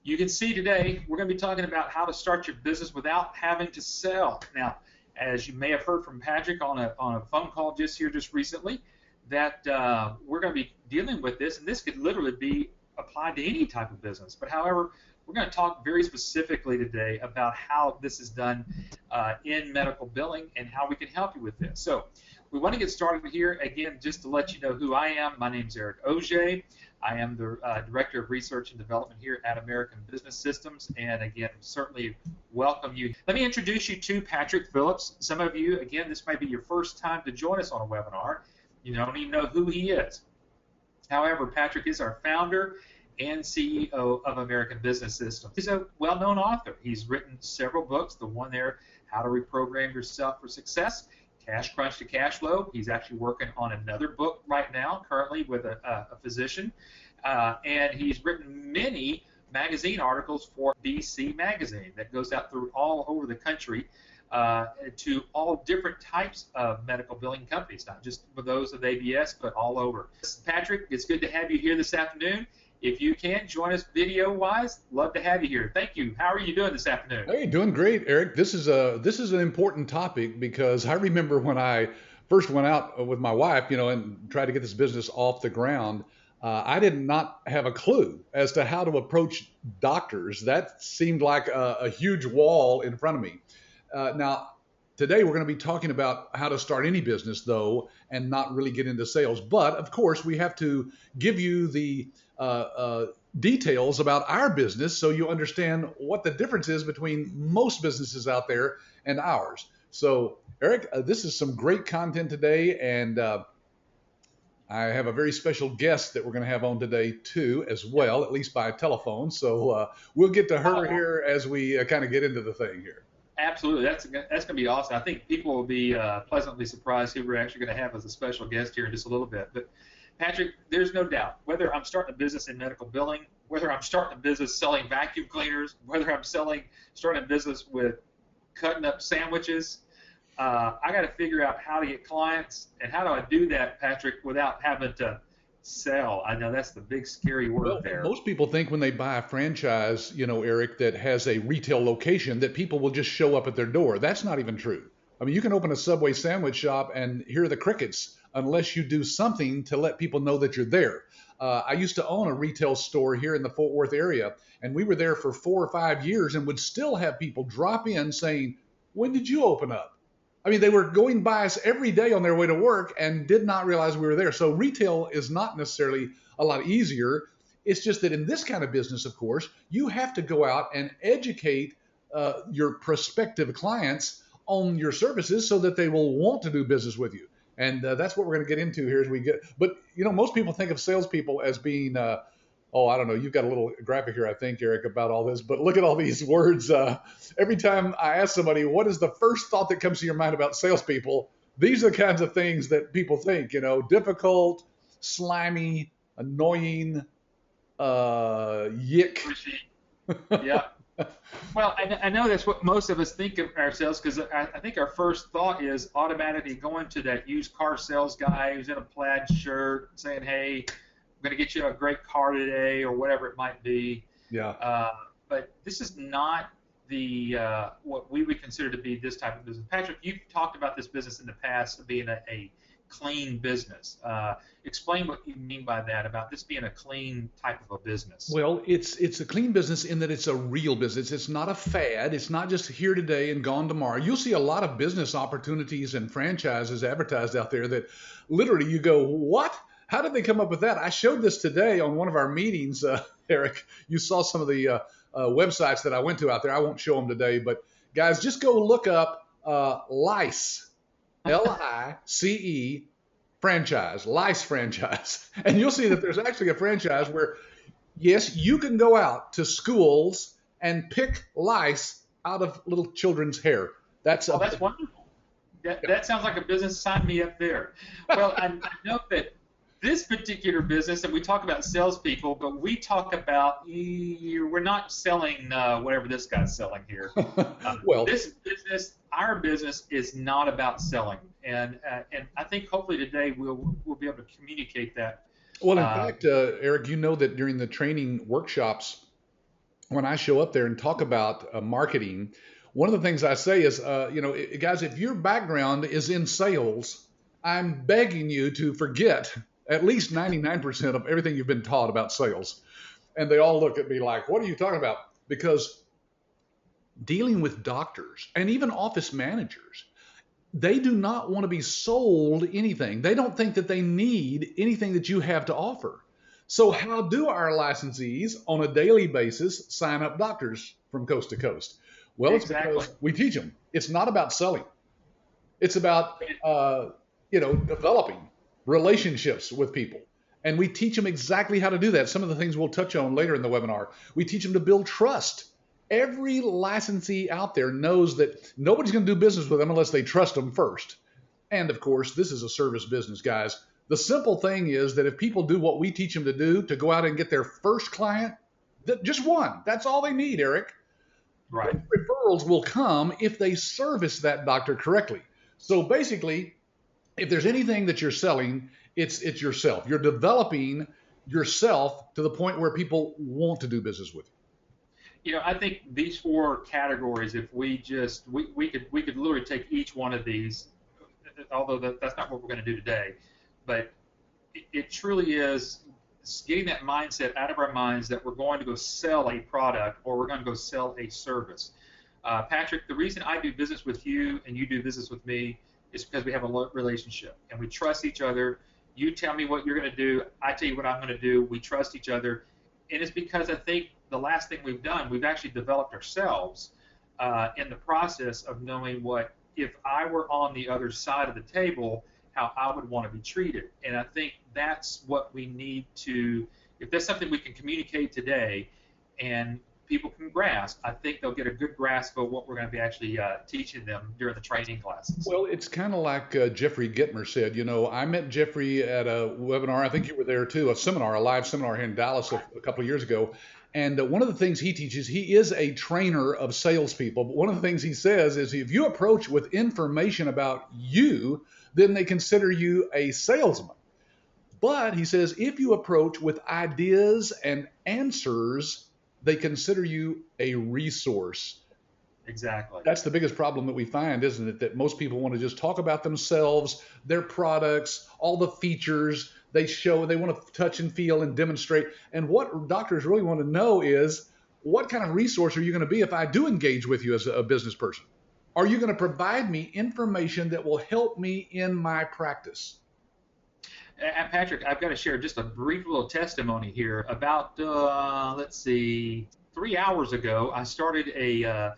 You can see today we're going to be talking about how to start your business without having to sell. Now, as you may have heard from Patrick on a phone call just recently, that we're going to be dealing with this, and this could literally be applied to any type of business. But however, we're going to talk very specifically today about how this is done in medical billing and how we can help you with this. So we want to get started here. Again, just to let you know who I am, my name is Eric Ogea. I am the Director of Research and Development here at American Business Systems, and again, certainly welcome you. Let me introduce you to Patrick Phillips. Some of you, again, this might be your first time to join us on a webinar. You don't even know who he is. However, Patrick is our founder and CEO of American Business Systems. He's a well-known author. He's written several books. The one there, How to Reprogram Yourself for Success, Cash Crunch to Cash Flow. He's actually working on another book right now, currently with a physician. And he's written many magazine articles for BC Magazine that goes out through all over the country to all different types of medical billing companies, not just for those of ABS, but all over. Patrick, it's good to have you here this afternoon. If you can, join us video-wise. Love to have you here. Thank you. How are you doing this afternoon? Hey, doing great, Eric. This is an important topic because I remember when I first went out with my wife, and tried to get this business off the ground. I did not have a clue as to how to approach doctors. That seemed like a huge wall in front of me. Now, today we're going to be talking about how to start any business, though, and not really get into sales. But, of course, we have to give you the details about our business so you understand what the difference is between most businesses out there and ours. So, Eric, this is some great content today, and I have a very special guest that we're going to have on today, too, as well, at least by telephone. So we'll get to her here as we kind of get into the thing here. Absolutely. That's going to be awesome. I think people will be pleasantly surprised who we're actually going to have as a special guest here in just a little bit. But Patrick, there's no doubt, whether I'm starting a business in medical billing, whether I'm starting a business selling vacuum cleaners, whether I'm starting a business with cutting up sandwiches, I got to figure out how to get clients, and how do I do that, Patrick, without having to sell? I know that's the big scary word there. Most people think when they buy a franchise, Eric, that has a retail location, that people will just show up at their door. That's not even true. I mean, you can open a Subway sandwich shop and hear the crickets unless you do something to let people know that you're there. I used to own a retail store here in the Fort Worth area, and we were there for 4 or 5 years and would still have people drop in saying, "When did you open up?" I mean, they were going by us every day on their way to work and did not realize we were there. So retail is not necessarily a lot easier. It's just that in this kind of business, of course, you have to go out and educate your prospective clients on your services so that they will want to do business with you. And that's what we're going to get into here as we get. But, most people think of salespeople as being, I don't know, you've got a little graphic here, I think, Eric, about all this. But look at all these words. Every time I ask somebody, what is the first thought that comes to your mind about salespeople? These are the kinds of things that people think, difficult, slimy, annoying, yick. Yeah. Well, I know that's what most of us think of ourselves, because I think our first thought is automatically going to that used car sales guy who's in a plaid shirt saying, "Hey, I'm going to get you a great car today," or whatever it might be. Yeah. But this is not the what we would consider to be this type of business. Patrick, you've talked about this business in the past of being a clean business. Explain what you mean by that, about this being a clean type of a business. Well, it's a clean business in that it's a real business. It's not a fad. It's not just here today and gone tomorrow. You'll see a lot of business opportunities and franchises advertised out there that literally you go, what? How did they come up with that? I showed this today on one of our meetings, Eric. You saw some of the websites that I went to out there. I won't show them today, but guys, just go look up LICE, LICE franchise, LICE franchise, and you'll see that there's actually a franchise where, yes, you can go out to schools and pick lice out of little children's hair. That's wonderful. That sounds like a business. Sign me up there. Well, I know that this particular business, and we talk about salespeople, but we talk about, we're not selling whatever this guy's selling here. Well, this business, our business, is not about selling, and I think hopefully today we'll be able to communicate that. Well, in fact, Eric, you know that during the training workshops when I show up there and talk about marketing, one of the things I say is, guys, if your background is in sales, I'm begging you to forget at least 99% of everything you've been taught about sales. And they all look at me like, what are you talking about? Because dealing with doctors and even office managers, they do not want to be sold anything. They don't think that they need anything that you have to offer. So how do our licensees on a daily basis sign up doctors from coast to coast? Well, it's Exactly. because we teach them. It's not about selling. It's about developing relationships with people. And we teach them exactly how to do that. Some of the things we'll touch on later in the webinar. We teach them to build trust. Every licensee out there knows that nobody's going to do business with them unless they trust them first. And of course, this is a service business, guys. The simple thing is that if people do what we teach them to do, to go out and get their first client, just one, that's all they need, Eric. Right. Referrals will come if they service that doctor correctly. So basically, if there's anything that you're selling, it's yourself. You're developing yourself to the point where people want to do business with you. I think these 4 categories, if we could literally take each one of these, although that's not what we're going to do today, but it truly is getting that mindset out of our minds that we're going to go sell a product or we're going to go sell a service. Patrick, the reason I do business with you and you do business with me is because we have a relationship and we trust each other. You tell me what you're going to do. I tell you what I'm going to do. We trust each other. And it's because I think the last thing we've done, we've actually developed ourselves in the process of knowing what, if I were on the other side of the table, how I would want to be treated. And I think that's what we need to, if that's something we can communicate today and people can grasp, I think they'll get a good grasp of what we're going to be actually teaching them during the training classes. Well, it's kind of like Jeffrey Gitmer said. I met Jeffrey at a webinar. I think you were there too, a live seminar here in Dallas a couple of years ago. And one of the things he teaches, he is a trainer of salespeople. But one of the things he says is if you approach with information about you, then they consider you a salesman. But he says if you approach with ideas and answers, they consider you a resource. Exactly. That's the biggest problem that we find, isn't it? That most people want to just talk about themselves, their products, all the features they show, they want to touch and feel and demonstrate. And what doctors really want to know is, what kind of resource are you going to be if I do engage with you as a business person? Are you going to provide me information that will help me in my practice? And Patrick, I've got to share just a brief little testimony here. About, 3 hours ago, I started a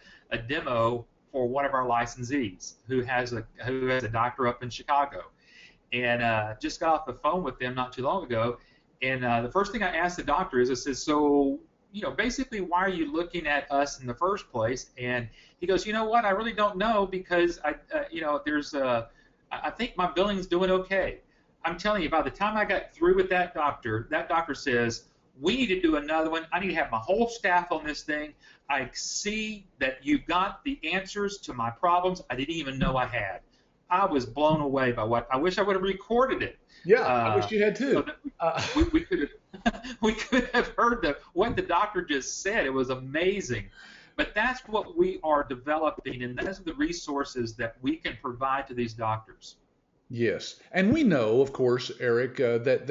demo for one of our licensees who has a doctor up in Chicago. And just got off the phone with them not too long ago. And the first thing I asked the doctor is, I said, so, basically, why are you looking at us in the first place? And he goes, you know what, I really don't know because, I think my billing's doing okay. I'm telling you, by the time I got through with that doctor says, we need to do another one. I need to have my whole staff on this thing. I see that you got the answers to my problems I didn't even know I had. I was blown away by what, I wish I would have recorded it. Yeah, I wish you had too. So we could have heard what the doctor just said. It was amazing. But that's what we are developing, and those are the resources that we can provide to these doctors. Yes. And we know, of course, Eric, that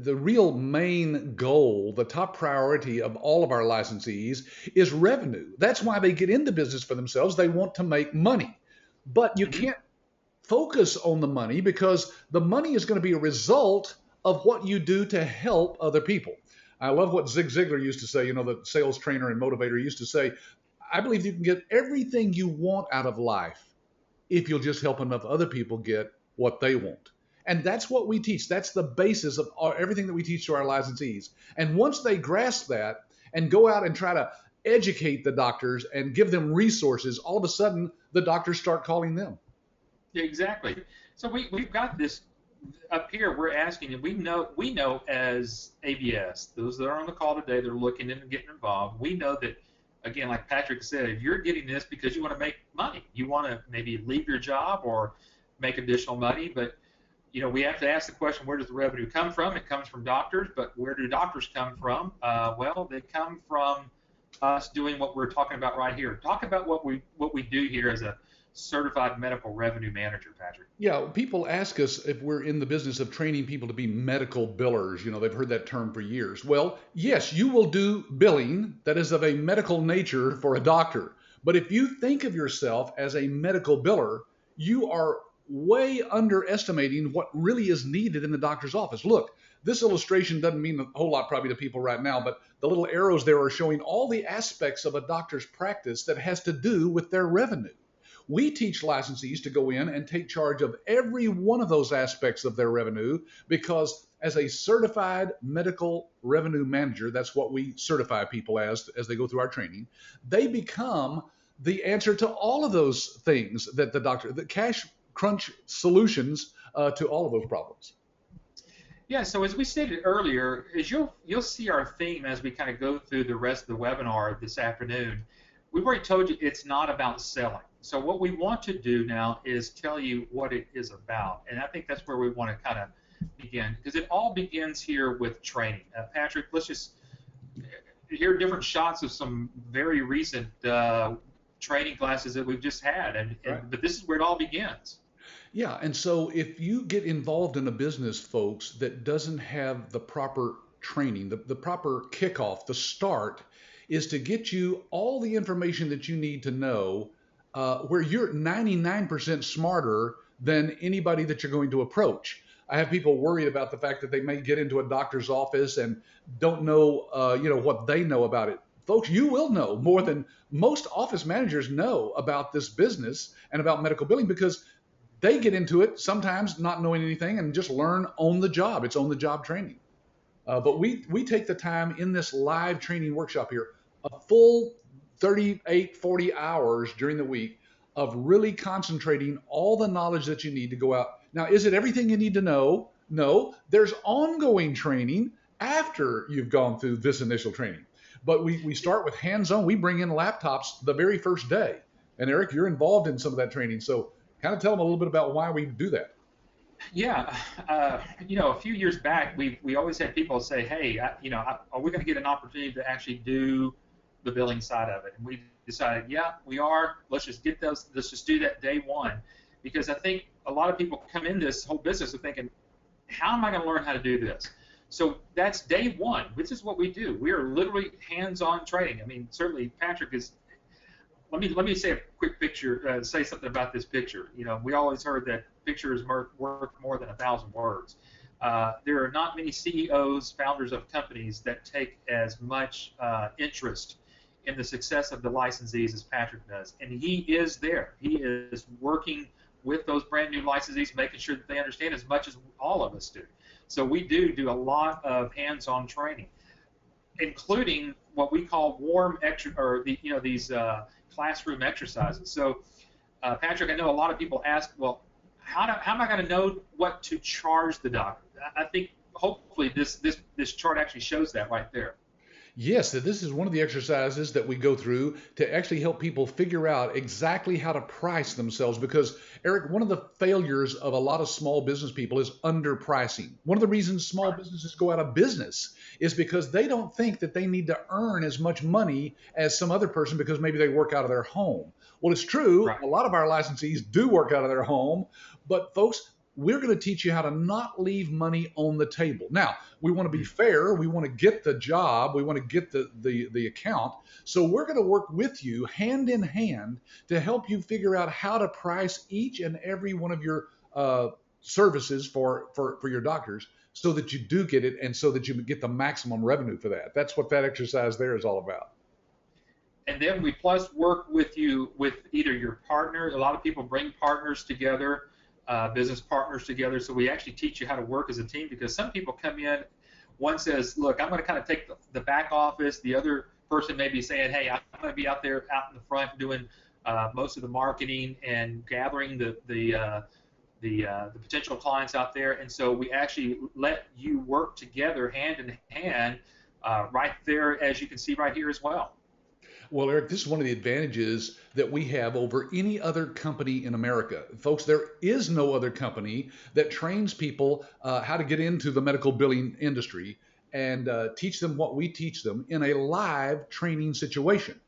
the real main goal, the top priority of all of our licensees is revenue. That's why they get into business for themselves. They want to make money. But you can't focus on the money because the money is going to be a result of what you do to help other people. I love what Zig Ziglar used to say, the sales trainer and motivator used to say, I believe you can get everything you want out of life if you'll just help enough other people get what they want. And that's what we teach. That's the basis of everything that we teach to our licensees. And once they grasp that and go out and try to educate the doctors and give them resources, all of a sudden the doctors start calling them. Yeah, exactly. So we've got this up here. We're asking, and we know as ABS, those that are on the call today, they're looking into getting involved. We know that, again, like Patrick said, if you're getting this because you want to make money, you want to maybe leave your job or make additional money, but we have to ask the question, where does the revenue come from? It comes from doctors, but where do doctors come from? Well, they come from us doing what we're talking about right here. Talk about what we do here as a certified medical revenue manager, Patrick. Yeah, people ask us if we're in the business of training people to be medical billers. They've heard that term for years. Well, yes, you will do billing that is of a medical nature for a doctor. But if you think of yourself as a medical biller, you are way underestimating what really is needed in the doctor's office. Look, this illustration doesn't mean a whole lot probably to people right now, but the little arrows there are showing all the aspects of a doctor's practice that has to do with their revenue. We teach licensees to go in and take charge of every one of those aspects of their revenue because as a certified medical revenue manager, that's what we certify people as they go through our training, they become the answer to all of those things that the cash crunch solutions to all of those problems. Yeah, so as we stated earlier, as you'll see our theme as we kind of go through the rest of the webinar this afternoon. We've already told you it's not about selling. So what we want to do now is tell you what it is about, and I think that's where we want to kind of begin, because it all begins here with training. Patrick, let's just hear different shots of some very recent training classes that we've just had, Right. but this is where it all begins. Yeah, and so if you get involved in a business, folks, that doesn't have the proper training, the proper kickoff, the start is to get you all the information that you need to know where you're 99% smarter than anybody that you're going to approach. I have people worried about the fact that they may get into a doctor's office and don't know, what they know about it. Folks, you will know more than most office managers know about this business and about medical billing because they get into it sometimes not knowing anything and just learn on the job. It's on the job training. But we take the time in this live training workshop here, a full 38, 40 hours during the week of really concentrating all the knowledge that you need to go out. Now, is it everything you need to know? No, there's ongoing training after you've gone through this initial training. But we start with hands-on. We bring in laptops the very first day. And Eric, you're involved in some of that training. So kind of tell them a little bit about why we do that. Yeah, a few years back, we always had people say, "Hey, are we going to get an opportunity to actually do the billing side of it?" And we decided, yeah, we are. Let's just get those. Let's just do that day one, because I think a lot of people come in this whole business of thinking, "How am I going to learn how to do this?" So that's day one. This is what we do. We are literally hands-on training. I mean, certainly Patrick is. Let me say a quick picture. Say something about this picture. We always heard that pictures worth more than 1,000 words. There are not many CEOs, founders of companies that take as much interest in the success of the licensees as Patrick does, and he is there. He is working with those brand new licensees, making sure that they understand as much as all of us do. So we do a lot of hands-on training, including what we call these classroom exercises. So, Patrick, I know a lot of people ask, well, how am I going to know what to charge the doctor? I think hopefully this chart actually shows that right there. Yes, this is one of the exercises that we go through to actually help people figure out exactly how to price themselves. Because, Eric, one of the failures of a lot of small business people is underpricing. One of the reasons small businesses go out of business is because they don't think that they need to earn as much money as some other person because maybe they work out of their home. Well, it's true. Right. A lot of our licensees do work out of their home, but folks, we're going to teach you how to not leave money on the table. Now, we want to be fair. We want to get the job. We want to get the account. So we're going to work with you hand in hand to help you figure out how to price each and every one of your services for your doctors so that you do get it and so that you get the maximum revenue for that. That's what that exercise there is all about. And then we plus work with you with either your partner. A lot of people bring partners together. Business partners together, so we actually teach you how to work as a team, because some people come in, one says, look, I'm going to kind of take the back office, the other person may be saying, hey, I'm going to be out in the front doing most of the marketing and gathering the potential clients out there, and so we actually let you work together hand in hand right there, as you can see right here as well. Well, Eric, this is one of the advantages that we have over any other company in America. Folks, there is no other company that trains people how to get into the medical billing industry and teach them what we teach them in a live training situation.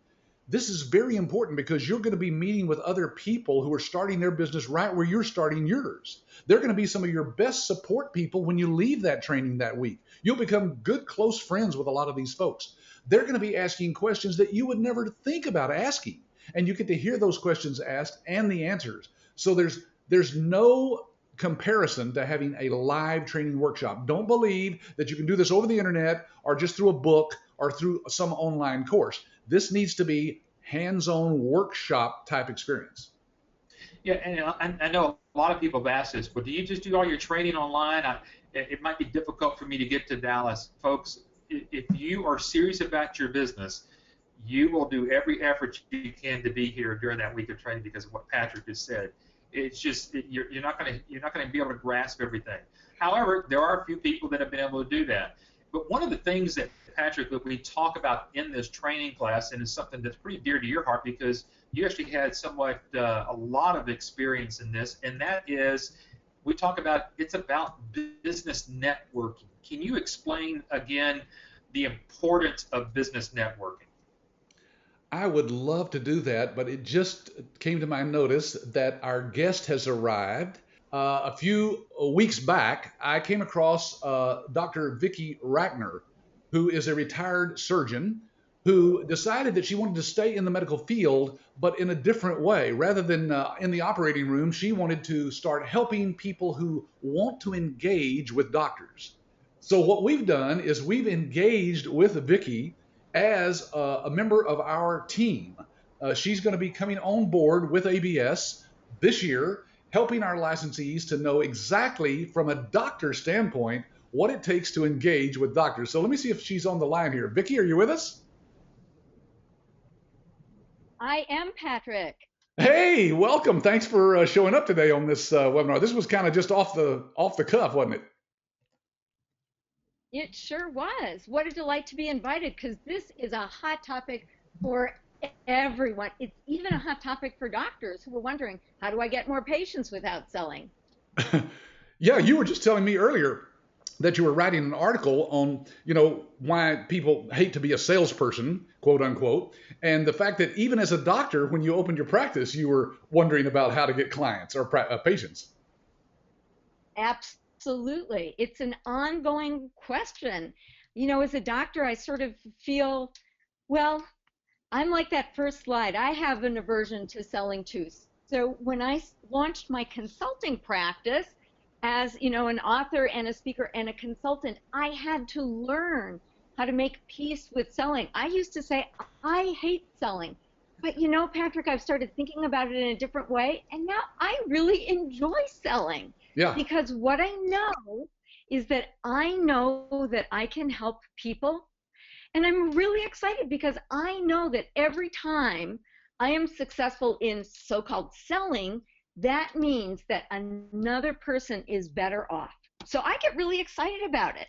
This is very important because you're going to be meeting with other people who are starting their business right where you're starting yours. They're going to be some of your best support people when you leave that training that week. You'll become good, close friends with a lot of these folks. They're going to be asking questions that you would never think about asking. And you get to hear those questions asked and the answers. So there's no comparison to having a live training workshop. Don't believe that you can do this over the internet or just through a book or through some online course. This needs to be hands-on workshop type experience. Yeah, and I know a lot of people have asked this, but do you just do all your training online? It might be difficult for me to get to Dallas. Folks, if you are serious about your business, you will do every effort you can to be here during that week of training because of what Patrick just said. It's just you're not going to be able to grasp everything. However, there are a few people that have been able to do that. But one of the things that Patrick, that we talk about in this training class, and it's something that's pretty dear to your heart because you actually had somewhat a lot of experience in this, and that is we talk about it's about business networking. Can you explain again the importance of business networking? I would love to do that, but it just came to my notice that our guest has arrived. A few weeks back, I came across Dr. Vicki Rackner, who is a retired surgeon who decided that she wanted to stay in the medical field, but in a different way. Rather than in the operating room, she wanted to start helping people who want to engage with doctors. So what we've done is we've engaged with Vicki as a member of our team. She's going to be coming on board with ABS this year, helping our licensees to know exactly from a doctor standpoint what it takes to engage with doctors. So let me see if she's on the line here. Vicki, are you with us? I am, Patrick. Hey, welcome. Thanks for showing up today on this webinar. This was kind of just off the cuff, wasn't it? It sure was. What a delight to be invited because this is a hot topic for everyone. It's even a hot topic for doctors who are wondering, how do I get more patients without selling? Yeah, you were just telling me earlier that you were writing an article on, why people hate to be a salesperson, quote unquote, and the fact that even as a doctor, when you opened your practice, you were wondering about how to get clients or patients. Absolutely. It's an ongoing question. As a doctor, I sort of feel, well, I'm like that first slide. I have an aversion to selling too. So when I launched my consulting practice, as an author and a speaker and a consultant, I had to learn how to make peace with selling. I used to say, I hate selling. But Patrick, I've started thinking about it in a different way, and now I really enjoy selling. Yeah. Because what I know is that I know that I can help people, and I'm really excited because I know that every time I am successful in so-called selling, that means that another person is better off. So I get really excited about it.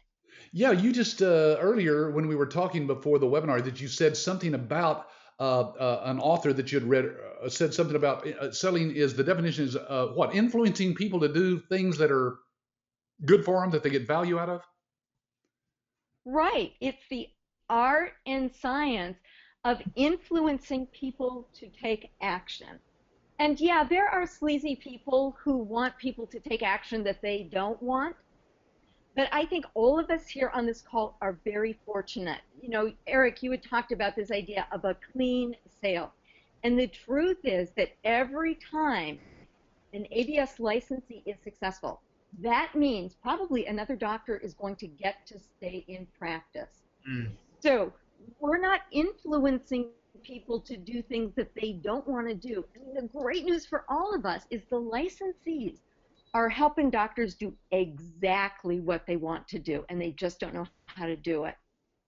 Yeah, you just earlier when we were talking before the webinar that you said something about an author that you had read said something about selling is the definition is what? Influencing people to do things that are good for them, that they get value out of? Right. It's the art and science of influencing people to take action. And yeah, there are sleazy people who want people to take action that they don't want. But I think all of us here on this call are very fortunate. Eric, you had talked about this idea of a clean sale. And the truth is that every time an ABS licensee is successful, that means probably another doctor is going to get to stay in practice. So we're not influencing people to do things that they don't want to do. And the great news for all of us is the licensees are helping doctors do exactly what they want to do, and they just don't know how to do it.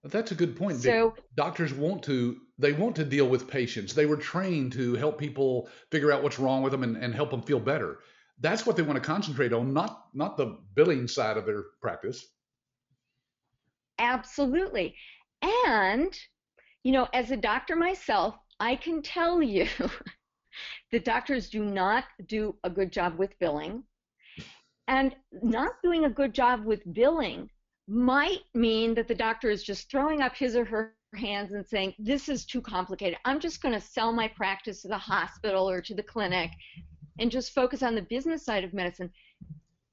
That's a good point. So doctors want to deal with patients. They were trained to help people figure out what's wrong with them and help them feel better. That's what they want to concentrate on, not the billing side of their practice. Absolutely. And as a doctor myself, I can tell you that doctors do not do a good job with billing. And not doing a good job with billing might mean that the doctor is just throwing up his or her hands and saying, this is too complicated. I'm just going to sell my practice to the hospital or to the clinic and just focus on the business side of medicine.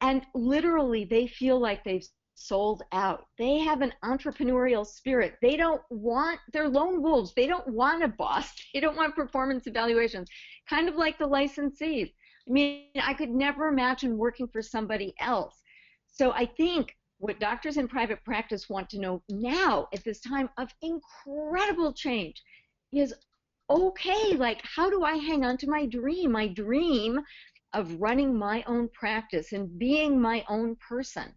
And literally, they feel like they've sold out. They have an entrepreneurial spirit. They don't want, they're lone wolves. They don't want a boss. They don't want performance evaluations, kind of like the licensees. I mean, I could never imagine working for somebody else. So I think what doctors in private practice want to know now at this time of incredible change is, okay, like, how do I hang on to my dream of running my own practice and being my own person?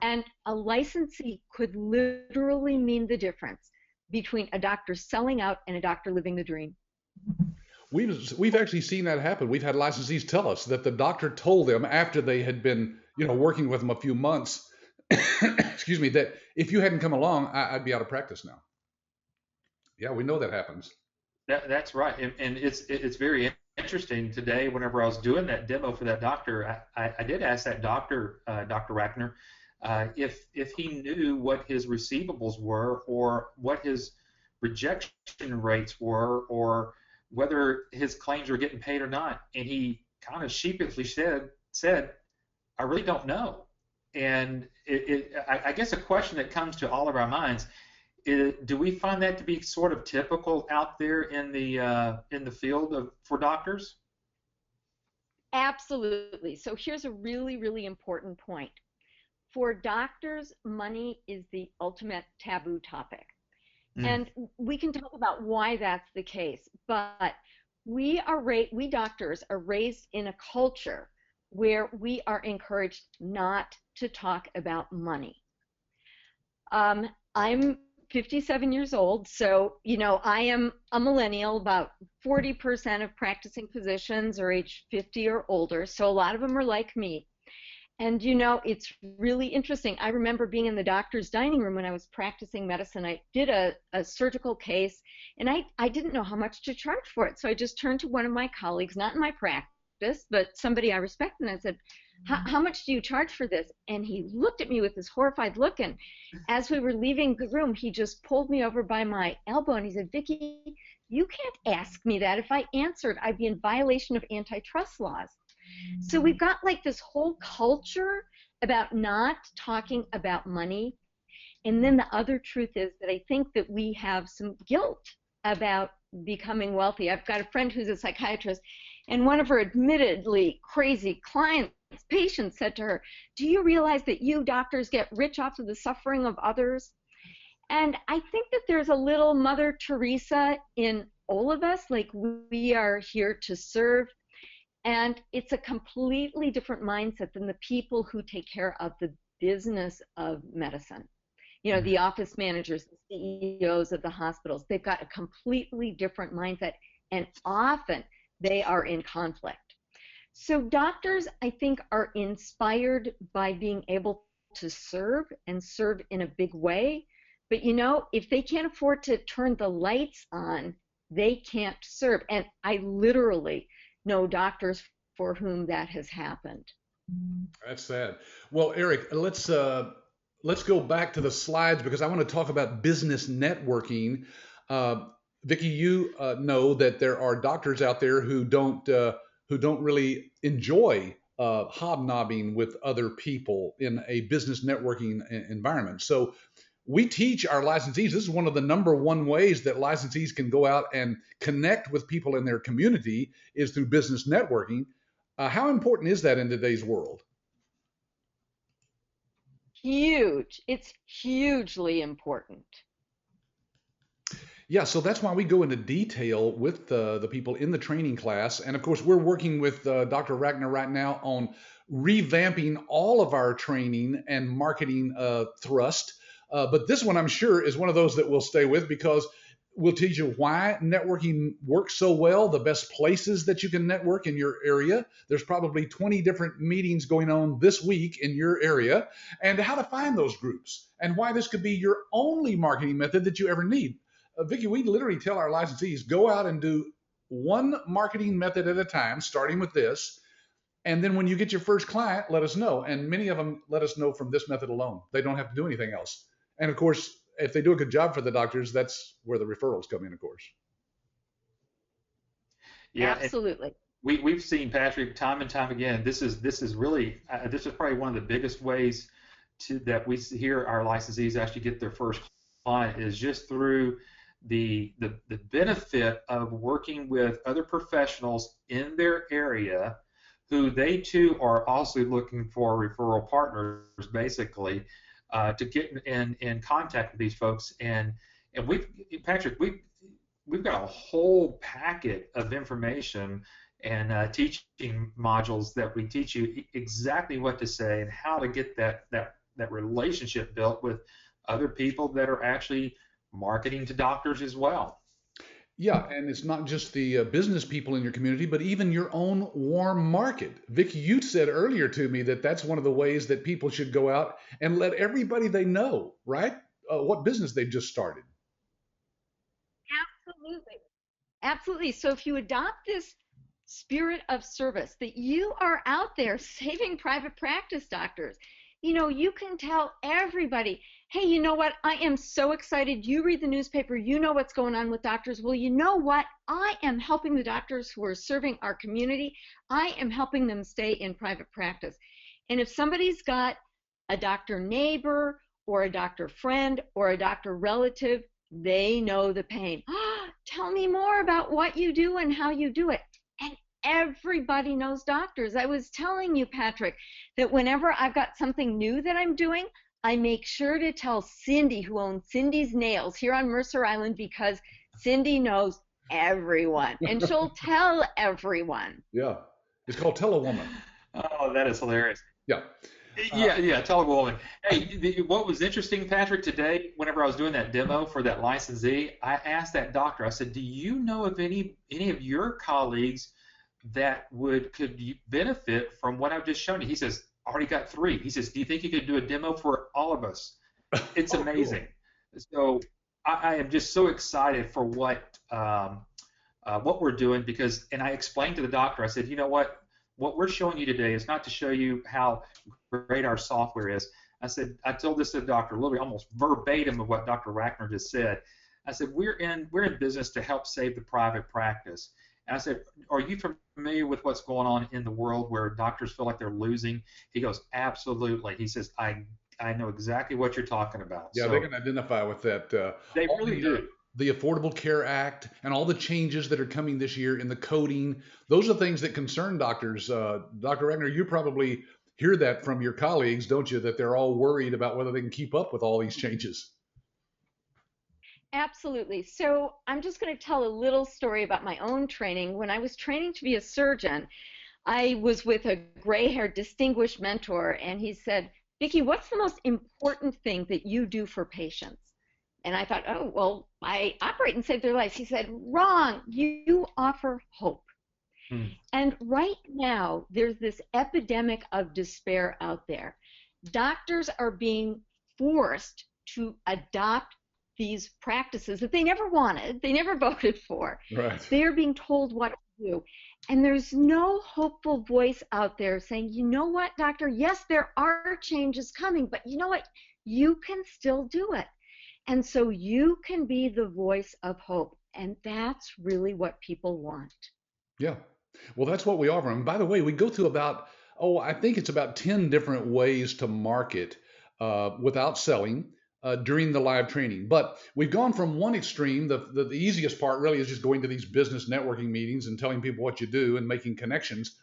And a licensee could literally mean the difference between a doctor selling out and a doctor living the dream. We've actually seen that happen. We've had licensees tell us that the doctor told them after they had been, working with them a few months, excuse me, that if you hadn't come along, I'd be out of practice now. Yeah, we know that happens. That's right, and it's very interesting today. Whenever I was doing that demo for that doctor, I did ask that doctor, Dr. Rackner, if he knew what his receivables were, or what his rejection rates were, or whether his claims were getting paid or not. And he kind of sheepishly said, I really don't know. And I guess a question that comes to all of our minds is, do we find that to be sort of typical out there in the field for doctors? Absolutely. So here's a really, really important point. For doctors, money is the ultimate taboo topic. And we can talk about why that's the case, but we doctors are raised in a culture where we are encouraged not to talk about money. I'm 57 years old, so I am a millennial. About 40% of practicing physicians are age 50 or older, so a lot of them are like me. And it's really interesting. I remember being in the doctor's dining room when I was practicing medicine. I did a surgical case, and I didn't know how much to charge for it. So I just turned to one of my colleagues, not in my practice, but somebody I respect, and I said, how much do you charge for this? And he looked at me with this horrified look, and as we were leaving the room, he just pulled me over by my elbow, and he said, Vicki, you can't ask me that. If I answered, I'd be in violation of antitrust laws. So we've got like this whole culture about not talking about money. And then the other truth is that I think that we have some guilt about becoming wealthy. I've got a friend who's a psychiatrist, and one of her admittedly crazy patients said to her, do you realize that you doctors get rich off of the suffering of others? And I think that there's a little Mother Teresa in all of us, like we are here to serve. And it's a completely different mindset than the people who take care of the business of medicine. The office managers, the CEOs of the hospitals, they've got a completely different mindset, and often they are in conflict. So doctors, I think, are inspired by being able to serve and serve in a big way. But if they can't afford to turn the lights on, they can't serve. And I literally know doctors for whom that has happened. That's sad. Well, Eric, let's go back to the slides, because I want to talk about business networking. Vicki, you know that there are doctors out there who don't really enjoy hobnobbing with other people in a business networking environment. So we teach our licensees, this is one of the number one ways that licensees can go out and connect with people in their community is through business networking. How important is that in today's world? Huge. It's hugely important. Yeah, so that's why we go into detail with the people in the training class. And of course, we're working with Dr. Rackner right now on revamping all of our training and marketing thrust. But this one, I'm sure, is one of those that we'll stay with, because we'll teach you why networking works so well, the best places that you can network in your area. There's probably 20 different meetings going on this week in your area, and how to find those groups, and why this could be your only marketing method that you ever need. Vicki, we literally tell our licensees, go out and do one marketing method at a time, starting with this. And then when you get your first client, let us know. And many of them let us know from this method alone. They don't have to do anything else. And of course, if they do a good job for the doctors, that's where the referrals come in, of course. Yeah, and Absolutely. we've seen Patrick time and time again. This is really this is probably one of the biggest ways that we hear our licensees actually get their first client is just through the benefit of working with other professionals in their area who they too are also looking for referral partners basically to get in contact with these folks and Patrick we've got a whole packet of information and teaching modules that we teach you exactly what to say and how to get that relationship built with other people that are actually marketing to doctors as well. Yeah, and it's not just the business people in your community, but even your own warm market. Vicki, you said earlier to me that that's one of the ways that people should go out and let everybody they know, right? What business they've just started. Absolutely. Absolutely. So if you adopt this spirit of service that you are out there saving private practice doctors, you can tell everybody, hey, you know what? I am so excited. You read the newspaper, you know what's going on with doctors. Well, you know what? I am helping the doctors who are serving our community. I am helping them stay in private practice. And if somebody's got a doctor neighbor or a doctor friend or a doctor relative, they know the pain. Tell me more about what you do and how you do it. And everybody knows doctors. I was telling you, Patrick, that whenever I've got something new that I'm doing, I make sure to tell Cindy, who owns Cindy's Nails here on Mercer Island, because Cindy knows everyone and she'll tell everyone. Yeah, it's called Tell a Woman. Oh, that is hilarious. Yeah. Yeah, tell a woman. Hey, what was interesting, Patrick, today, whenever I was doing that demo for that licensee, I asked that doctor, I said, do you know of any of your colleagues that could benefit from what I've just shown you? He says, already got 3. He says, do you think you could do a demo for all of us? It's amazing. Cool. So I am just so excited for what we're doing because, and I explained to the doctor, I said, you know what we're showing you today is not to show you how great our software is. I told this to the doctor, literally almost verbatim of what Dr. Rackner just said. I said, we're in business to help save the private practice. And I said, are you familiar with what's going on in the world where doctors feel like they're losing? He goes, absolutely. He says, I know exactly what you're talking about. Yeah, so, they can identify with that. They really do. The Affordable Care Act and all the changes that are coming this year in the coding, those are things that concern doctors. Dr. Rackner, you probably hear that from your colleagues, don't you, that they're all worried about whether they can keep up with all these changes? Absolutely. So I'm just going to tell a little story about my own training. When I was training to be a surgeon, I was with a gray-haired distinguished mentor, and he said, Vicki, what's the most important thing that you do for patients? And I thought, oh, well, I operate and save their lives. He said, wrong, you offer hope. And right now, there's this epidemic of despair out there. Doctors are being forced to adopt these practices that they never wanted, they never voted for. Right. They're being told what to do. And there's no hopeful voice out there saying, you know what, doctor, yes, there are changes coming, but you know what, you can still do it. And so you can be the voice of hope. And that's really what people want. Yeah. Well, that's what we offer. And by the way, we go through I think it's about 10 different ways to market without selling during the live training. But we've gone from one extreme. The easiest part really is just going to these business networking meetings and telling people what you do and making connections.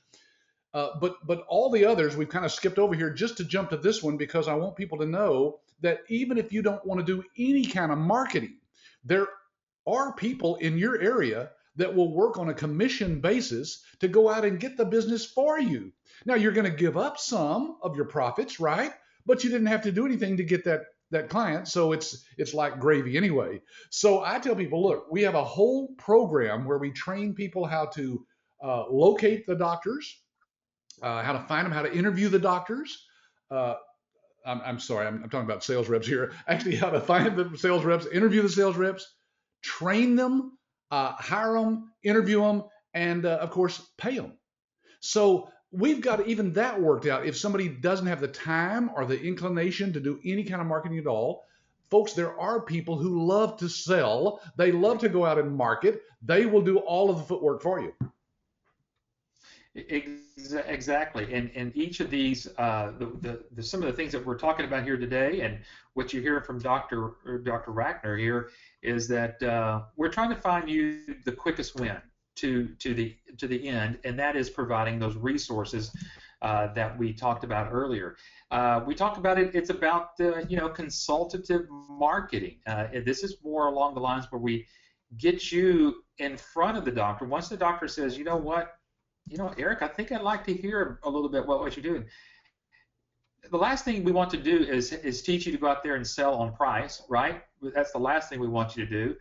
But all the others we've kind of skipped over here just to jump to this one because I want people to know that even if you don't want to do any kind of marketing, there are people in your area that will work on a commission basis to go out and get the business for you. Now, you're going to give up some of your profits, right? But you didn't have to do anything to get that client, so it's like gravy anyway. So I tell people, look, we have a whole program where we train people how to locate the doctors, how to find them, how to interview the doctors. I'm sorry, I'm talking about sales reps here. Actually, how to find the sales reps, interview the sales reps, train them, hire them, interview them, and of course, pay them. So we've got even that worked out. If somebody doesn't have the time or the inclination to do any kind of marketing at all, folks, there are people who love to sell. They love to go out and market. They will do all of the footwork for you. Exactly, and each of these, some of the things that we're talking about here today, and what you hear from Dr. Rackner here, is that we're trying to find you the quickest win to the end, and that is providing those resources that we talked about earlier. We talked about it. It's about consultative marketing. And this is more along the lines where we get you in front of the doctor. Once the doctor says, you know what, Eric, I think I'd like to hear a little bit what you're doing. The last thing we want to do is teach you to go out there and sell on price, right? That's the last thing we want you to do.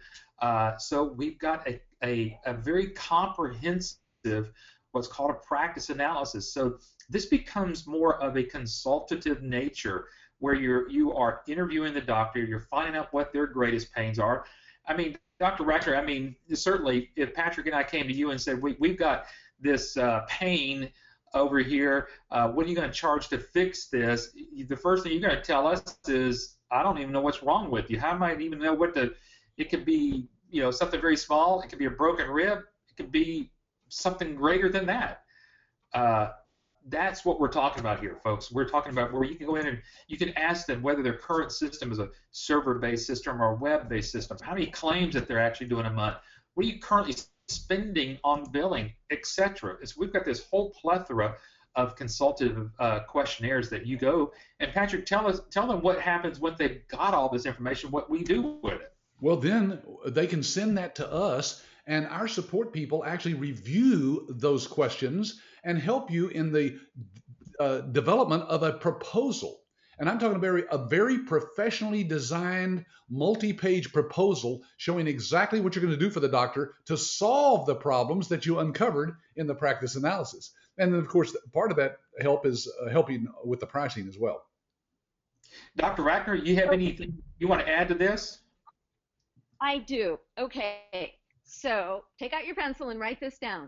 So we've got a very comprehensive, what's called a practice analysis. So this becomes more of a consultative nature, where you are interviewing the doctor, you're finding out what their greatest pains are. I mean, Dr. Rackner, I mean, certainly if Patrick and I came to you and said, we've got this pain over here, what are you going to charge to fix this? The first thing you're going to tell us is, I don't even know what's wrong with you. How am I even know it could be, something very small. It could be a broken rib. It could be something greater than that. That's what we're talking about here, folks. We're talking about where you can go in and you can ask them whether their current system is a server-based system or a web-based system, how many claims that they're actually doing a month, what are you currently spending on billing, etc. We've got this whole plethora of consultative questionnaires that you go. And Patrick, tell them what happens when they've got all this information, what we do with it. Well, then they can send that to us, and our support people actually review those questions and help you in the development of a proposal. And I'm talking about a very professionally designed multi-page proposal showing exactly what you're going to do for the doctor to solve the problems that you uncovered in the practice analysis. And then, of course, part of that help is helping with the pricing as well. Dr. Rackner, you have anything you want to add to this? I do. Okay. So take out your pencil and write this down.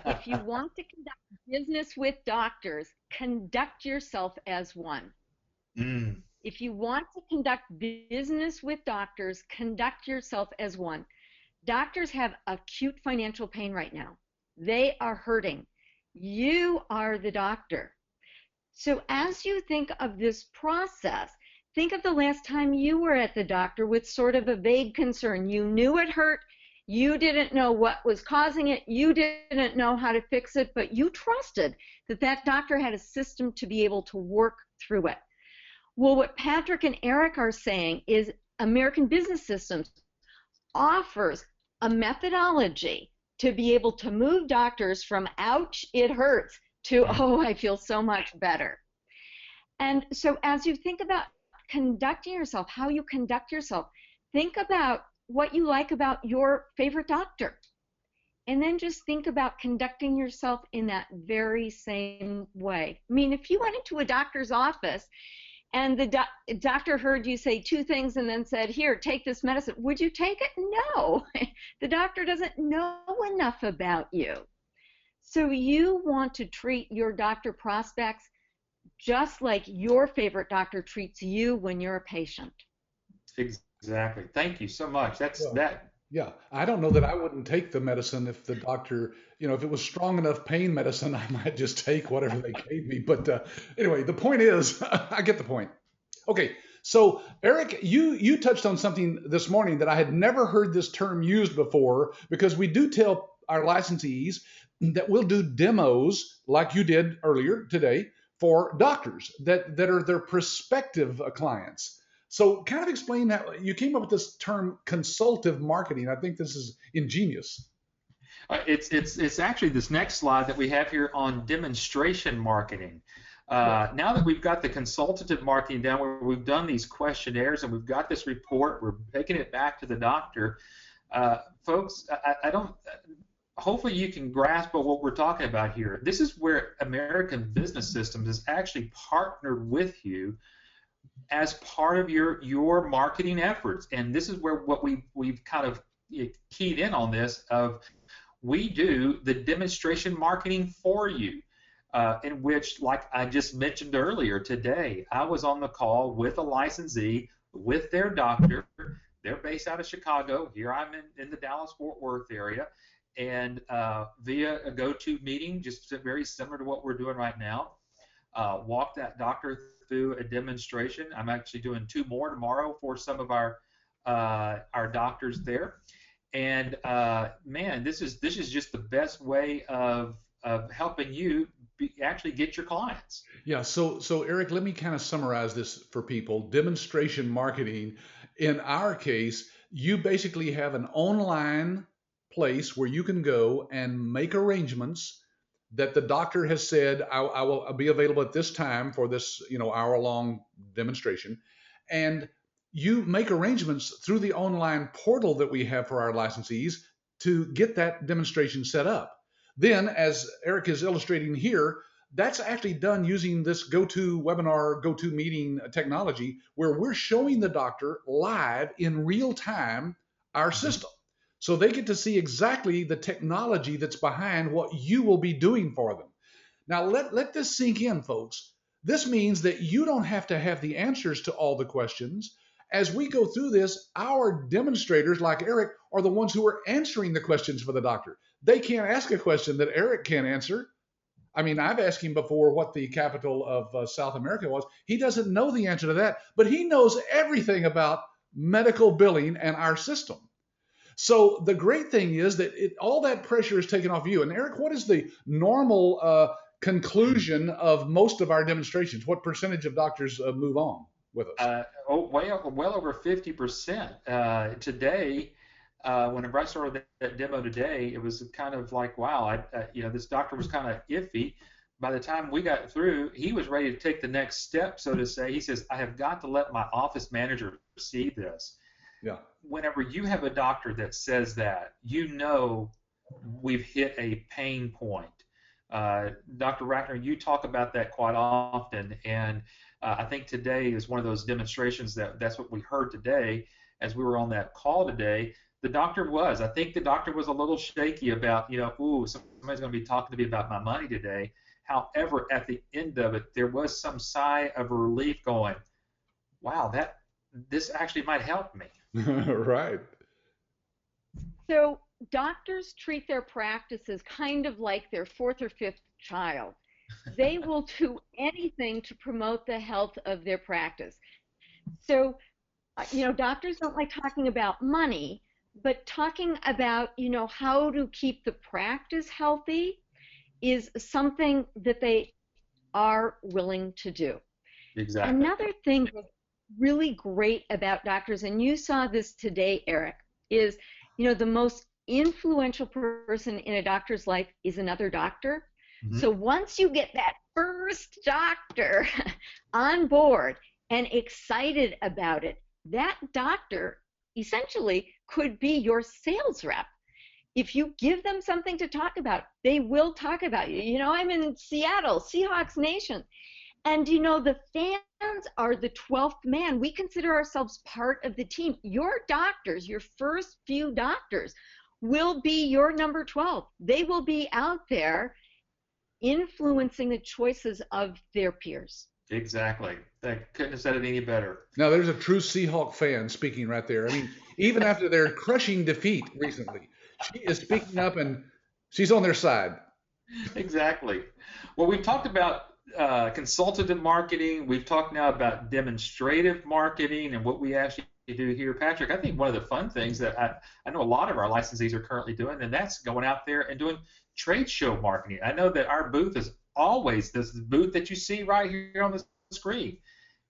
If you want to conduct business with doctors, conduct yourself as one. If you want to conduct business with doctors, conduct yourself as one. Doctors have acute financial pain right now. They are hurting. You are the doctor. So as you think of this process, think of the last time you were at the doctor with sort of a vague concern. You knew it hurt. You didn't know what was causing it. You didn't know how to fix it, but you trusted that that doctor had a system to be able to work through it. Well, what Patrick and Eric are saying is American Business Systems offers a methodology to be able to move doctors from ouch, it hurts, to oh, I feel so much better. And so as you think about conducting yourself, how you conduct yourself, think about what you like about your favorite doctor. And then just think about conducting yourself in that very same way. I mean, if you went into a doctor's office and the doctor heard you say two things and then said, here, take this medicine, would you take it? No. The doctor doesn't know enough about you. So you want to treat your doctor prospects just like your favorite doctor treats you when you're a patient. Exactly. Thank you so much. Yeah, I don't know that I wouldn't take the medicine if the doctor, if it was strong enough pain medicine, I might just take whatever they gave me. But anyway, the point is, I get the point. Okay, so Eric, you touched on something this morning that I had never heard this term used before, because we do tell our licensees that we'll do demos like you did earlier today for doctors that are their prospective clients. So kind of explain that. You came up with this term consultative marketing. I think this is ingenious. It's actually this next slide that we have here on demonstration marketing. Now that we've got the consultative marketing down, where we've done these questionnaires and we've got this report, we're taking it back to the doctor. Folks, hopefully you can grasp what we're talking about here. This is where American Business Systems has actually partnered with you as part of your marketing efforts. And this is where what we've kind of keyed in on this of, we do the demonstration marketing for you. in which, like I just mentioned earlier today, I was on the call with a licensee, with their doctor. They're based out of Chicago. Here I'm in the Dallas-Fort Worth area. And via a go-to meeting, just very similar to what we're doing right now, walk that doctor through a demonstration. I'm actually doing 2 more tomorrow for some of our doctors there. And man, this is just the best way of helping you actually get your clients. Yeah. So Eric, let me kind of summarize this for people. Demonstration marketing, in our case, you basically have an online place where you can go and make arrangements that the doctor has said, I will be available at this time for this, hour-long demonstration. And you make arrangements through the online portal that we have for our licensees to get that demonstration set up. Then, as Eric is illustrating here, that's actually done using this GoToWebinar, GoToMeeting technology, where we're showing the doctor live in real time our system. So they get to see exactly the technology that's behind what you will be doing for them. Now, let this sink in, folks. This means that you don't have to have the answers to all the questions. As we go through this, our demonstrators, like Eric, are the ones who are answering the questions for the doctor. They can't ask a question that Eric can't answer. I mean, I've asked him before what the capital of South America was. He doesn't know the answer to that, but he knows everything about medical billing and our system. So the great thing is that all that pressure is taken off you. And Eric, what is the normal conclusion of most of our demonstrations? What percentage of doctors move on with us? Well over 50%. Today, whenever I started that demo today, it was kind of like, wow, this doctor was kind of iffy. By the time we got through, he was ready to take the next step, so to say. He says, I have got to let my office manager see this. Yeah. Whenever you have a doctor that says that, we've hit a pain point. Dr. Rackner, you talk about that quite often, and I think today is one of those demonstrations that's what we heard today as we were on that call today. I think the doctor was a little shaky about, somebody's going to be talking to me about my money today. However, at the end of it, there was some sigh of relief going, wow, this actually might help me. Right. So doctors treat their practices kind of like their 4th or 5th child. They will do anything to promote the health of their practice. So, doctors don't like talking about money, but talking about, how to keep the practice healthy is something that they are willing to do. Exactly. Another thing that's really great about doctors, and you saw this today, Eric, is, the most influential person in a doctor's life is another doctor. Mm-hmm. So once you get that first doctor on board and excited about it, that doctor essentially could be your sales rep. If you give them something to talk about, they will talk about you. I'm in Seattle, Seahawks Nation. And, the fans are the 12th man. We consider ourselves part of the team. Your doctors, your first few doctors, will be your number 12. They will be out there influencing the choices of their peers. Exactly. I couldn't have said it any better. Now, there's a true Seahawk fan speaking right there. I mean, even after their crushing defeat recently, she is speaking up and she's on their side. Exactly. Well, we've talked about consultative marketing. We've talked now about demonstrative marketing and what we actually do here. Patrick, I think one of the fun things that I know a lot of our licensees are currently doing, and that's going out there and doing trade show marketing. I know that our booth is always this booth that you see right here on the screen.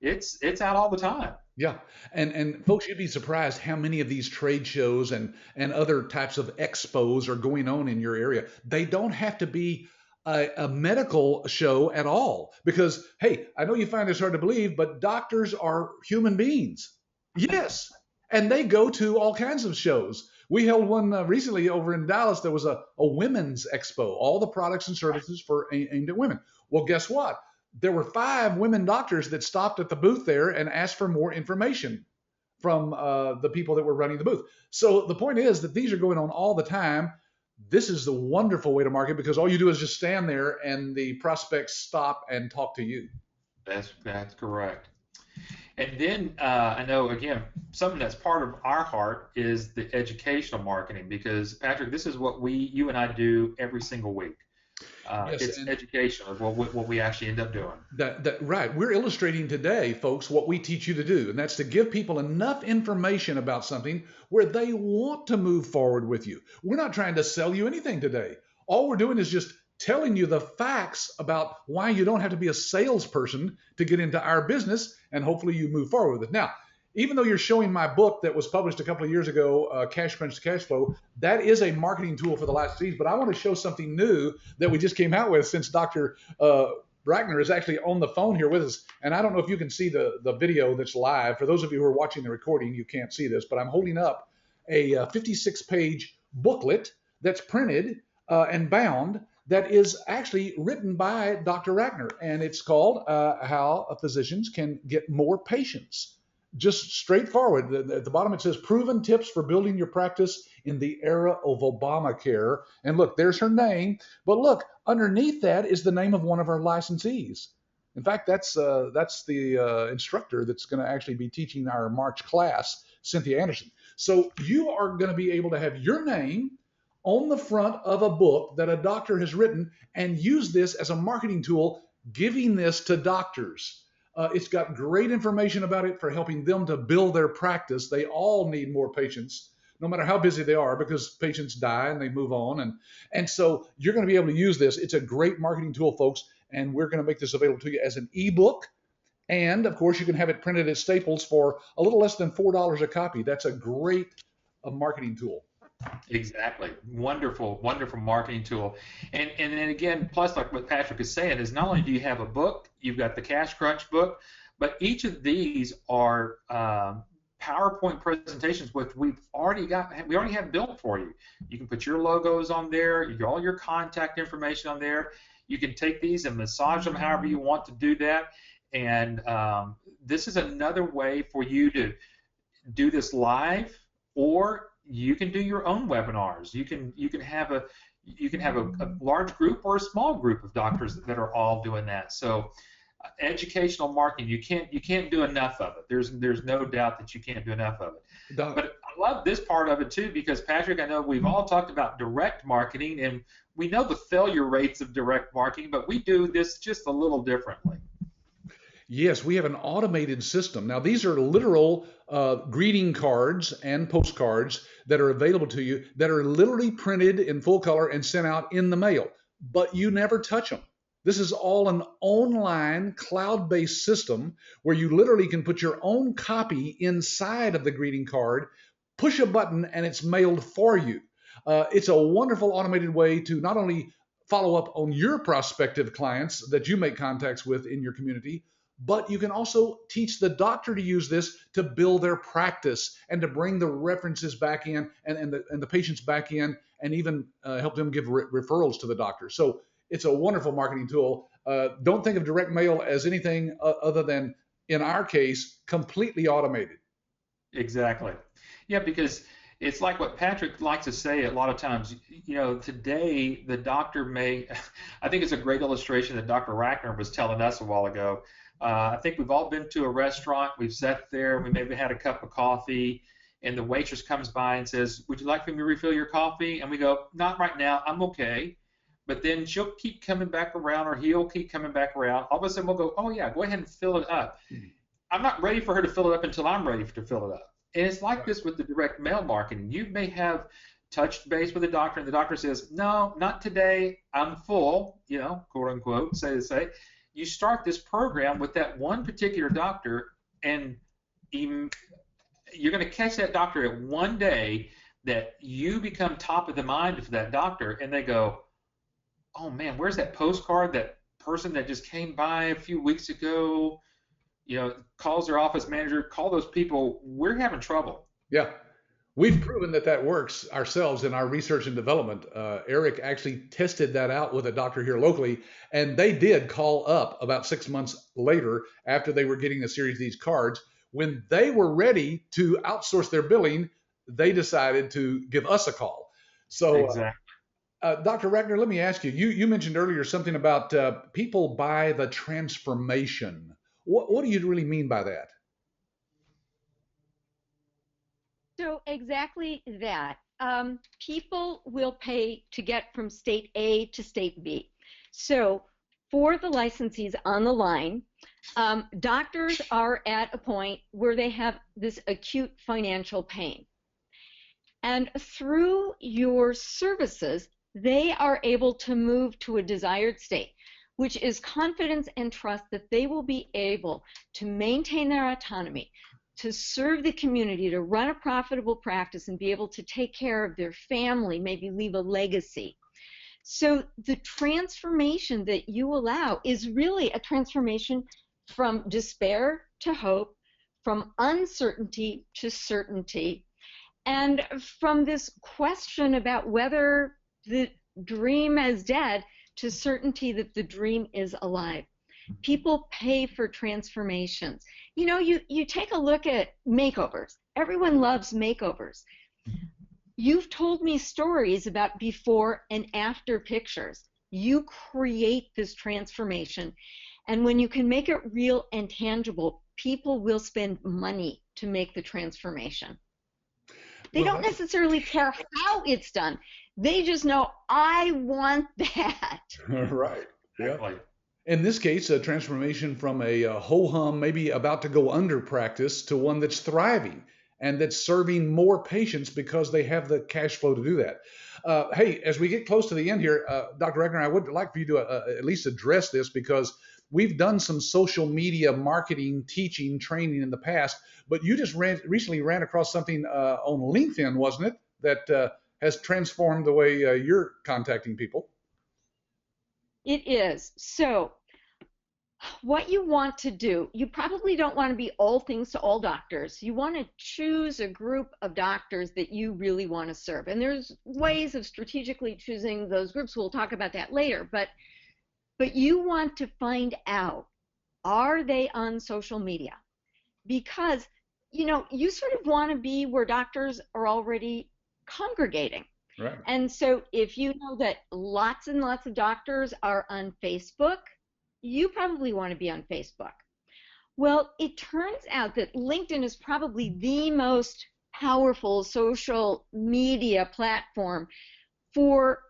It's out all the time. Yeah, and folks, you'd be surprised how many of these trade shows and other types of expos are going on in your area. They don't have to be a medical show at all, because, hey, I know you find this hard to believe, but doctors are human beings. Yes, and they go to all kinds of shows. We held one recently over in Dallas. There was a women's expo, all the products and services aimed at women. Well, guess what? There were 5 women doctors that stopped at the booth there and asked for more information from the people that were running the booth. So the point is that these are going on all the time. this is the wonderful way to market, because all you do is just stand there and the prospects stop and talk to you. That's correct. And then I know, again, something that's part of our heart is the educational marketing, because Patrick, this is what you and I do every single week. Yes, it's education of what we actually end up doing. Right. We're illustrating today, folks, what we teach you to do, and that's to give people enough information about something where they want to move forward with you. We're not trying to sell you anything today. All we're doing is just telling you the facts about why you don't have to be a salesperson to get into our business, and hopefully you move forward with it. Now, even though you're showing my book that was published a couple of years ago, Cash Crunch to Cash Flow, that is a marketing tool for the last season. But I want to show something new that we just came out with, since Dr. Rackner is actually on the phone here with us. And I don't know if you can see the video that's live. For those of you who are watching the recording, you can't see this, but I'm holding up a 56-page booklet that's printed and bound, that is actually written by Dr. Rackner. And it's called How Physicians Can Get More Patients. Just straightforward. At the bottom it says proven tips for building your practice in the era of Obamacare. And look, there's her name. But look, underneath that is the name of one of our licensees. In fact, that's the instructor that's going to actually be teaching our March class, Cynthia Anderson. So you are going to be able to have your name on the front of a book that a doctor has written, and use this as a marketing tool, giving this to doctors. It's got great information about it for helping them to build their practice. They all need more patients, no matter how busy they are, because patients die and they move on. And so you're going to be able to use this. It's a great marketing tool, folks, and we're going to make this available to you as an ebook. And, of course, you can have it printed at Staples for a little less than $4 a copy. That's a great marketing tool. Exactly. Wonderful, wonderful marketing tool. And then again, plus like what Patrick is saying, is not only do you have a book, you've got the Cash Crunch book, but each of these are PowerPoint presentations which we already have built for you. You can put your logos on there, you get all your contact information on there. You can take these and massage them however you want to do that. And this is another way for you to do this live, or you can do your own webinars. You can have a large group or a small group of doctors that are all doing that. So educational marketing, you can't do enough of it. There's no doubt that you can't do enough of it. But I love this part of it too, because Patrick, I know we've all talked about direct marketing, and we know the failure rates of direct marketing, but we do this just a little differently. Yes, we have an automated system. Now, these are literal greeting cards and postcards that are available to you, that are literally printed in full color and sent out in the mail, but you never touch them. This is all an online cloud-based system where you literally can put your own copy inside of the greeting card, push a button, and it's mailed for you. It's a wonderful automated way to not only follow up on your prospective clients that you make contacts with in your community, but you can also teach the doctor to use this to build their practice and to bring the references back in and the patients back in, and even help them give referrals to the doctor. So it's a wonderful marketing tool. Don't think of direct mail as anything other than, in our case, completely automated. Exactly. Yeah, because it's like what Patrick likes to say a lot of times. Today the doctor may, I think it's a great illustration that Dr. Rackner was telling us a while ago. I think we've all been to a restaurant, we've sat there, we maybe had a cup of coffee, and the waitress comes by and says, "Would you like for me to refill your coffee?" And we go, "Not right now, I'm okay." But then she'll keep coming back around, or he'll keep coming back around. All of a sudden we'll go, "Oh yeah, go ahead and fill it up." I'm not ready for her to fill it up until I'm ready to fill it up. And it's like this with the direct mail marketing. You may have touched base with the doctor, and the doctor says, "No, not today, I'm full," quote unquote, say. You start this program with that one particular doctor, and you're going to catch that doctor at one day that you become top of the mind for that doctor, and they go, "Oh man, where's that postcard? That person that just came by a few weeks ago, calls their office manager, call those people. We're having trouble." Yeah. We've proven that works ourselves in our research and development. Eric actually tested that out with a doctor here locally, and they did call up about 6 months later after they were getting a series of these cards. When they were ready to outsource their billing, they decided to give us a call. So exactly. Dr. Rackner, let me ask you, you mentioned earlier something about people buy the transformation. What do you really mean by that? So exactly that. People will pay to get from state A to state B. So for the licensees on the line, doctors are at a point where they have this acute financial pain. And through your services, they are able to move to a desired state, which is confidence and trust that they will be able to maintain their autonomy, to serve the community, to run a profitable practice and be able to take care of their family, maybe leave a legacy. So the transformation that you allow is really a transformation from despair to hope, from uncertainty to certainty, and from this question about whether the dream is dead to certainty that the dream is alive. People pay for transformations. You know, you take a look at makeovers. Everyone loves makeovers. You've told me stories about before and after pictures. You create this transformation. And when you can make it real and tangible, people will spend money to make the transformation. They don't necessarily care how it's done. They just know, I want that. Right. Yeah. In this case, a transformation from a ho-hum, maybe about to go under practice to one that's thriving and that's serving more patients because they have the cash flow to do that. Hey, as we get close to the end here, Dr. Rackner, I would like for you to at least address this because we've done some social media marketing, teaching, training in the past, but you just recently ran across something on LinkedIn, wasn't it, that has transformed the way you're contacting people? It is. So what you want to do, you probably don't want to be all things to all doctors. You want to choose a group of doctors that you really want to serve. And there's ways of strategically choosing those groups. We'll talk about that later. But you want to find out, are they on social media? Because, you know, you sort of want to be where doctors are already congregating. Right. And so if you know that lots and lots of doctors are on Facebook, you probably want to be on Facebook. Well, it turns out that LinkedIn is probably the most powerful social media platform for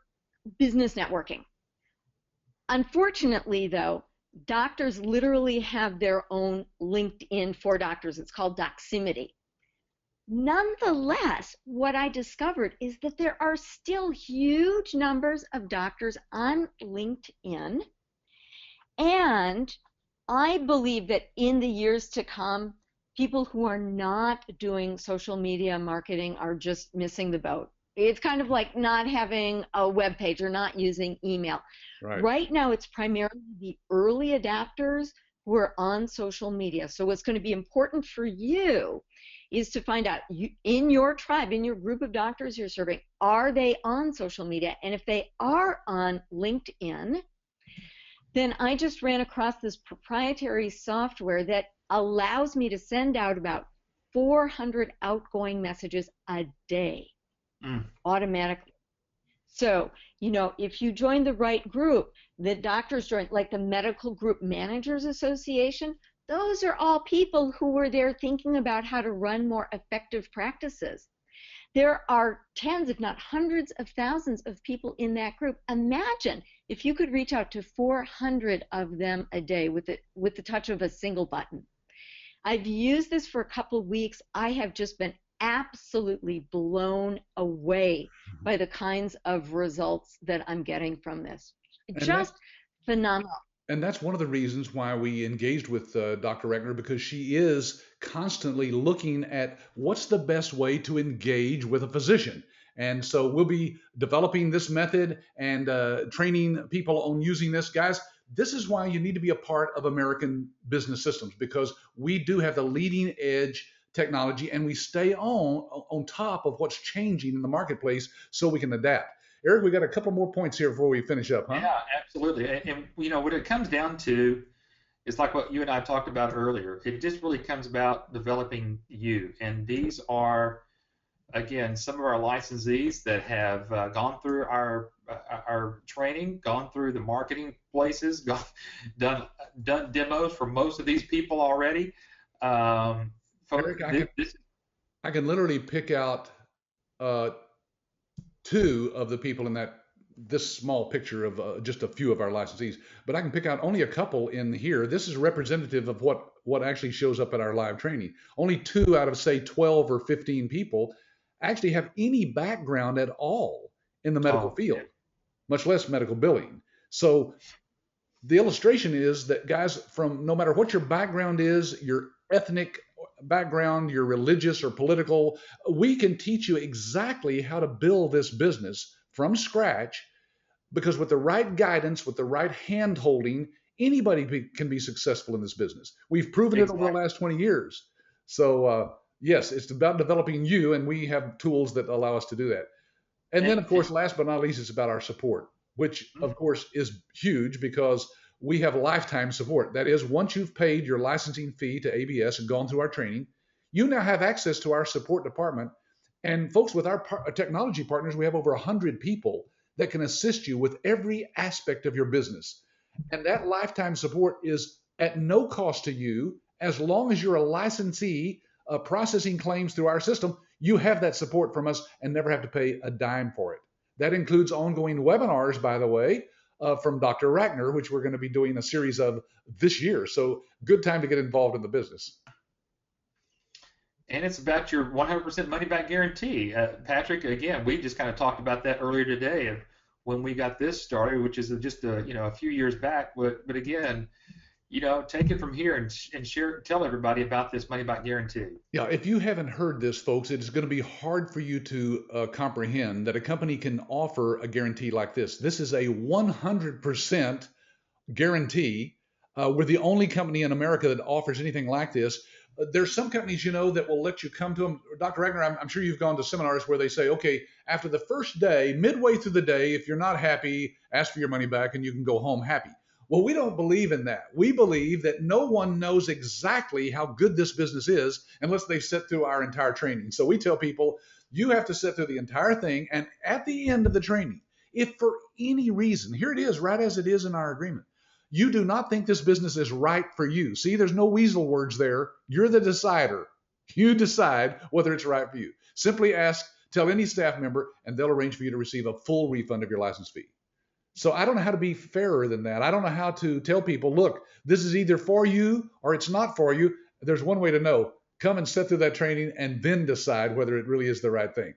business networking. Unfortunately, though, doctors literally have their own LinkedIn for doctors. It's called Doximity. Nonetheless, what I discovered is that there are still huge numbers of doctors on LinkedIn, and I believe that in the years to come, people who are not doing social media marketing are just missing the boat. It's kind of like not having a web page or not using email. Right now, it's primarily the early adapters who are on social media. So what's going to be important for you is to find out in your tribe, in your group of doctors you're serving, are they on social media? And if they are on LinkedIn, then I just ran across this proprietary software that allows me to send out about 400 outgoing messages a day automatically. So, you know, if you join the right group, the doctors join, like the Medical Group Managers Association, those are all people who were there thinking about how to run more effective practices. There are tens, if not hundreds of thousands of people in that group. Imagine if you could reach out to 400 of them a day with the touch of a single button. I've used this for a couple of weeks. I have just been absolutely blown away by the kinds of results that I'm getting from this. Just phenomenal. And that's one of the reasons why we engaged with Dr. Rackner, because she is constantly looking at what's the best way to engage with a physician. And so we'll be developing this method and training people on using this. Guys, this is why you need to be a part of American Business Systems, because we do have the leading edge technology and we stay on top of what's changing in the marketplace so we can adapt. Eric, we got a couple more points here before we finish up, huh? Yeah, absolutely. And you know, what it comes down to is like what you and I talked about earlier. It just really comes about developing you. And these are again, some of our licensees that have gone through our training, gone through the marketing places, done demos for most of these people already. Eric, I can literally pick out uh, two of the people in this small picture of just a few of our licensees, but I can pick out only a couple in here. This is representative of what actually shows up at our live training. Only two out of, say, 12 or 15 people actually have any background at all in the medical field, much less medical billing. So the illustration is that, guys, from no matter what your background is, your ethnic background, your religious or political, we can teach you exactly how to build this business from scratch, because with the right guidance, with the right hand holding, anybody can be successful in this business. We've proven it over the last 20 years. So yes, it's about developing you, and we have tools that allow us to do that. And then, of course, last but not least, it's about our support, which of course is huge, because we have lifetime support. That is, once you've paid your licensing fee to ABS and gone through our training, you now have access to our support department. And folks, with our technology partners, we have over 100 people that can assist you with every aspect of your business. And that lifetime support is at no cost to you. As long as you're a licensee processing claims through our system, you have that support from us and never have to pay a dime for it. That includes ongoing webinars, by the way, from Dr. Rackner, which we're going to be doing a series of this year. So good time to get involved in the business. And it's about your 100% money back guarantee. Patrick, again, we just kind of talked about that earlier today of when we got this started, which is just a few years back. But again, take it from here and share, tell everybody about this money back guarantee. Yeah, if you haven't heard this, folks, it's going to be hard for you to comprehend that a company can offer a guarantee like this. This is a 100% guarantee. We're the only company in America that offers anything like this. There's some companies, that will let you come to them. Dr. Rackner, I'm sure you've gone to seminars where they say, okay, after the first day, midway through the day, if you're not happy, ask for your money back and you can go home happy. Well, we don't believe in that. We believe that no one knows exactly how good this business is unless they've sat through our entire training. So we tell people, you have to sit through the entire thing. And at the end of the training, if for any reason, here it is, right as it is in our agreement, you do not think this business is right for you. See, there's no weasel words there. You're the decider. You decide whether it's right for you. Simply tell any staff member, and they'll arrange for you to receive a full refund of your license fee. So I don't know how to be fairer than that. I don't know how to tell people, look, this is either for you or it's not for you. There's one way to know. Come and sit through that training and then decide whether it really is the right thing.